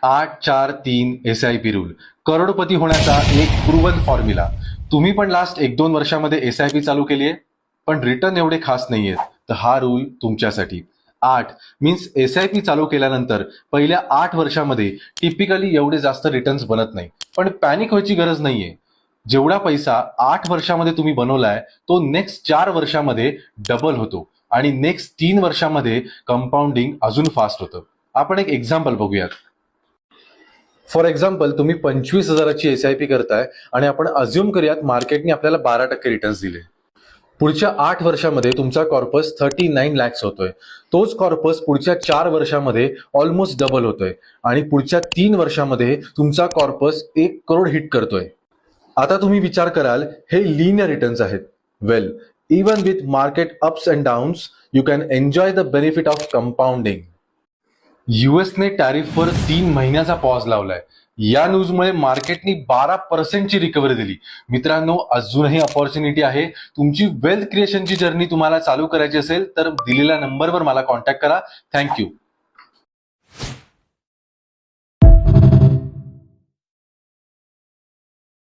8-4-3 SIP rule, करोडपती होण्याचा एक proven formula. तुम्ही पण लास्ट 1-2 वर्षामध्ये SIP चालू केली आहे, पण रिटर्न एवढे खास नाहीयेत, तर हा रूल तुमच्यासाठी. 8 मीन्स SIP चालू केल्यानंतर पहिल्या 8 वर्षामध्ये टिपिकली एवढे जास्त रिटर्न्स बनत नाही, पण पॅनिक व्हायची गरज नाहीये. जेवढा पैसा 8 वर्षामध्ये तुम्ही बनवलाय तो नेक्स्ट 4 वर्षामध्ये डबल होतो आणि नेक्स्ट 3 वर्षामध्ये कंपाऊंडिंग अजून फास्ट होतं. आपण एक एक्झाम्पल बघूयात. फॉर एक्झाम्पल, तुम्ही 25,000ची SIP करताय आणि आपण अज्युम करूयात मार्केटने आपल्याला 12% रिटर्न्स दिले. पुढच्या 8 वर्षामध्ये तुमचा कॉर्पस 39 लॅक्स होतोय. तोच कॉर्पस पुढच्या 4 वर्षामध्ये ऑलमोस्ट डबल होतोय आणि पुढच्या 3 वर्षामध्ये तुमचा कॉर्पस 1 करोड हिट करतोय. आता तुम्ही विचार कराल, हे लिनियर रिटर्न्स आहेत. Well, even with market ups and downs you can enjoy the benefit of compounding. युएसने टॅरिफवर 3 महिन्याचा पॉज लावलाय. या न्यूजमुळे मार्केटनी 12% रिकव्हरी दिली. मित्रांनो, अजूनही अपॉर्च्युनिटी आहे. तुमची वेल्थ क्रिएशनची जर्नी तुम्हाला चालू करायची असेल तर दिलेल्या नंबरवर मला कॉन्टॅक्ट करा. थँक्यू.